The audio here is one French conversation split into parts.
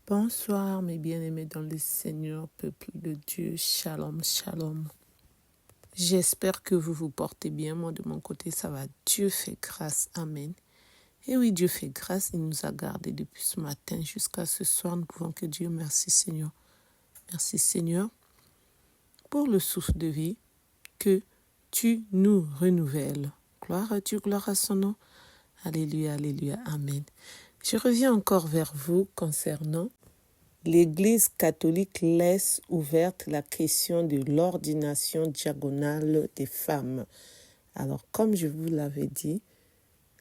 Bonsoir mes bien-aimés dans le Seigneur, peuple de Dieu, shalom, shalom. J'espère que vous vous portez bien, moi de mon côté ça va, Dieu fait grâce, amen. Et oui, Dieu fait grâce, il nous a gardés depuis ce matin jusqu'à ce soir, nous pouvons que Dieu merci Seigneur. Merci Seigneur pour le souffle de vie que tu nous renouvelles. Gloire à Dieu, gloire à son nom. Alléluia, alléluia, amen. Je reviens encore vers vous concernant l'Église catholique laisse ouverte la question de l'ordination diaconale des femmes. Alors, comme je vous l'avais dit,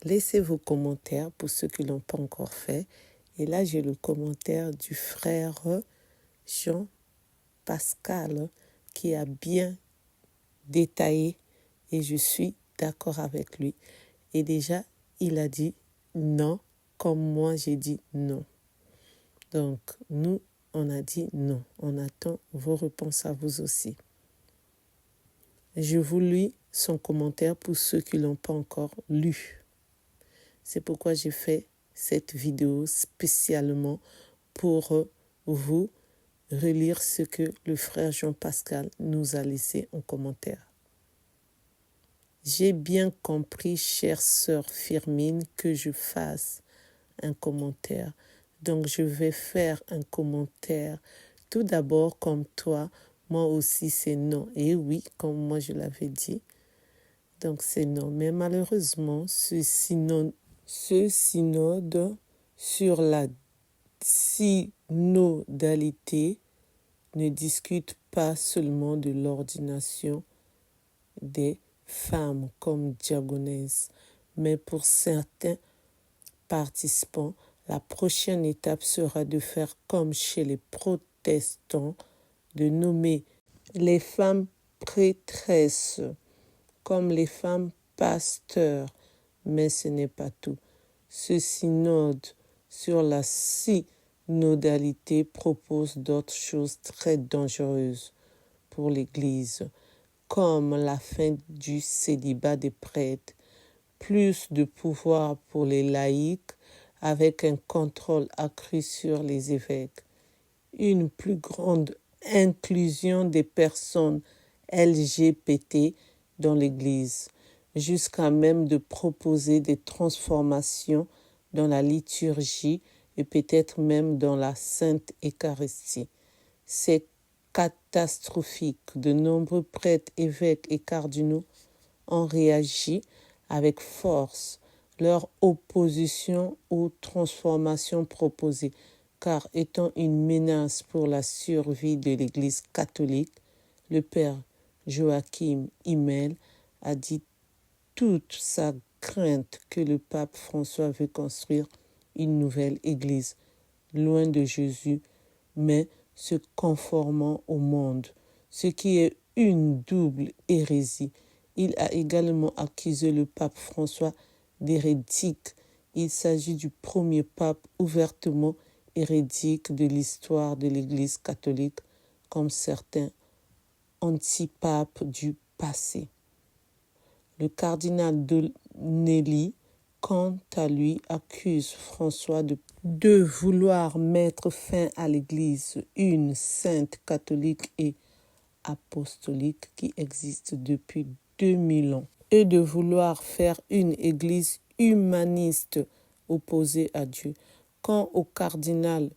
laissez vos commentaires pour ceux qui ne l'ont pas encore fait. Et là, j'ai le commentaire du frère Jean-Pascal qui a bien détaillé et je suis d'accord avec lui. Et déjà, il a dit non, comme moi j'ai dit non. Donc, nous, on a dit non. On attend vos réponses à vous aussi. Je vous lis son commentaire pour ceux qui ne l'ont pas encore lu. C'est pourquoi j'ai fait cette vidéo spécialement pour vous relire ce que le frère Jean-Pascal nous a laissé en commentaire. J'ai bien compris, chère sœur Firmine, que je fasse un commentaire. Donc, je vais faire un commentaire. Tout d'abord, comme toi, moi aussi, c'est non. Et oui, comme moi, je l'avais dit. Donc, c'est non. Mais malheureusement, ce synode sur la synodalité ne discute pas seulement de l'ordination des femmes comme diaconesses, mais pour certains participants, la prochaine étape sera de faire comme chez les protestants, de nommer les femmes prêtresses comme les femmes pasteurs. Mais ce n'est pas tout. Ce synode sur la synodalité propose d'autres choses très dangereuses pour l'Église, comme la fin du célibat des prêtres, plus de pouvoir pour les laïcs avec un contrôle accru sur les évêques, une plus grande inclusion des personnes LGBT dans l'Église, jusqu'à même de proposer des transformations dans la liturgie et peut-être même dans la Sainte Eucharistie. C'est catastrophique. De nombreux prêtres, évêques et cardinaux ont réagi avec force leur opposition aux transformations proposées, car étant une menace pour la survie de l'Église catholique, le père Joachim Himmel a dit toute sa crainte que le pape François veut construire une nouvelle Église, loin de Jésus, mais se conformant au monde, ce qui est une double hérésie. Il a également accusé le pape François d'hérétique. Il s'agit du premier pape ouvertement hérétique de l'histoire de l'Église catholique, comme certains antipapes du passé. Le cardinal Donnelly, quant à lui, accuse François de vouloir mettre fin à l'Église, une sainte catholique et apostolique qui existe depuis 2000 ans, et de vouloir faire une Église humaniste opposée à Dieu. Quant au cardinal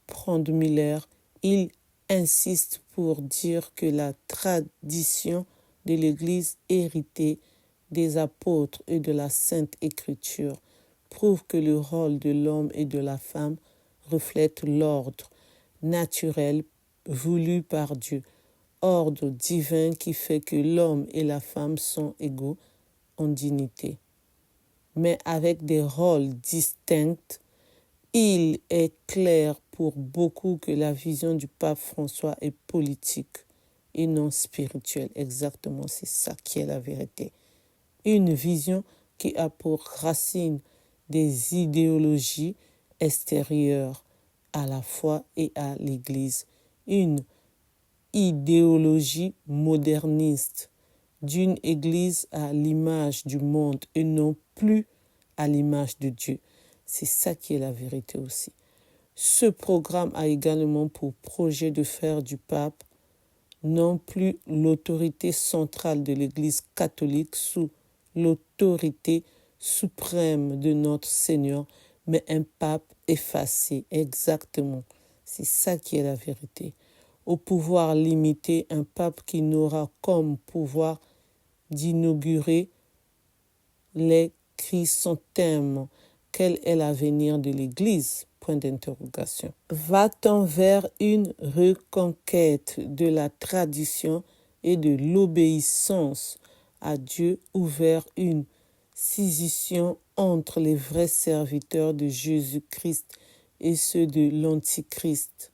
Brandmüller, il insiste pour dire que la tradition de l'Église héritée des apôtres et de la Sainte Écriture prouve que le rôle de l'homme et de la femme reflète l'ordre naturel voulu par Dieu, ordre divin qui fait que l'homme et la femme sont égaux en dignité. Mais avec des rôles distincts, il est clair pour beaucoup que la vision du pape François est politique et non spirituelle. Exactement, c'est ça qui est la vérité. Une vision qui a pour racine des idéologies extérieures à la foi et à l'Église. Une idéologie moderniste d'une Église à l'image du monde et non plus à l'image de Dieu. C'est ça qui est la vérité aussi. Ce programme a également pour projet de faire du pape non plus l'autorité centrale de l'Église catholique sous l'autorité suprême de notre Seigneur, mais un pape effacé, exactement. C'est ça qui est la vérité. Au pouvoir limité, un pape qui n'aura comme pouvoir d'inaugurer les chrysanthèmes. Quel est l'avenir de l'Église? Point d'interrogation. Va-t-on vers une reconquête de la tradition et de l'obéissance à Dieu ou vers une scission entre les vrais serviteurs de Jésus-Christ et ceux de l'Antichrist?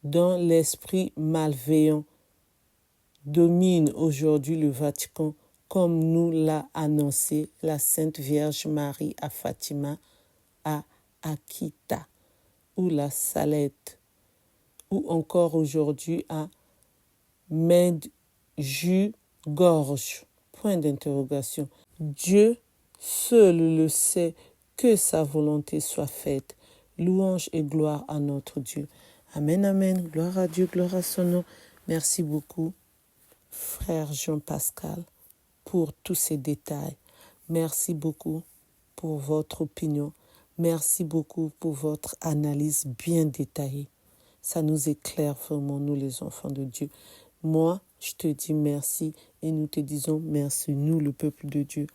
Dans l'esprit malveillant domine aujourd'hui le Vatican, comme nous l'a annoncé la Sainte Vierge Marie à Fatima, à Akita, ou la Salette, ou encore aujourd'hui à Medjugorje. Point d'interrogation. Dieu seul le sait, que sa volonté soit faite. Louange et gloire à notre Dieu. Amen, amen. Gloire à Dieu, gloire à son nom. Merci beaucoup, frère Jean-Pascal, pour tous ces détails. Merci beaucoup pour votre opinion. Merci beaucoup pour votre analyse bien détaillée. Ça nous éclaire vraiment, nous les enfants de Dieu. Moi, je te dis merci et nous te disons merci, nous le peuple de Dieu,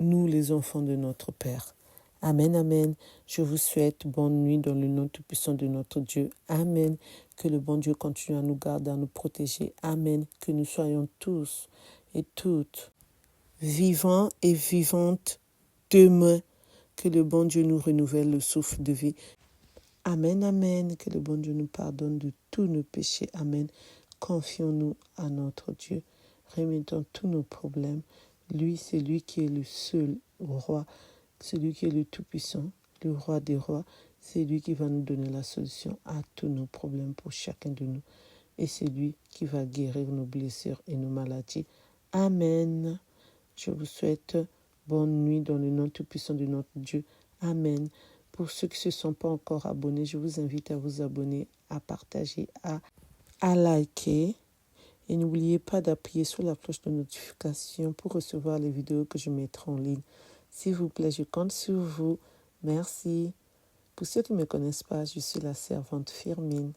nous les enfants de notre Père. Amen, amen. Je vous souhaite bonne nuit dans le nom tout-puissant de notre Dieu. Amen. Que le bon Dieu continue à nous garder, à nous protéger. Amen. Que nous soyons tous et toutes vivants et vivantes demain. Que le bon Dieu nous renouvelle le souffle de vie. Amen, amen. Que le bon Dieu nous pardonne de tous nos péchés. Amen. Confions-nous à notre Dieu. Remettons tous nos problèmes. Lui, c'est lui qui est le seul roi, celui qui est le Tout-Puissant, le roi des rois. C'est lui qui va nous donner la solution à tous nos problèmes pour chacun de nous. Et c'est lui qui va guérir nos blessures et nos maladies. Amen. Je vous souhaite bonne nuit dans le nom tout-puissant de notre Dieu. Amen. Pour ceux qui ne se sont pas encore abonnés, je vous invite à vous abonner, à partager, à liker. Et n'oubliez pas d'appuyer sur la cloche de notification pour recevoir les vidéos que je mettrai en ligne. S'il vous plaît, je compte sur vous. Merci. Pour ceux qui ne me connaissent pas, je suis la servante Firmine.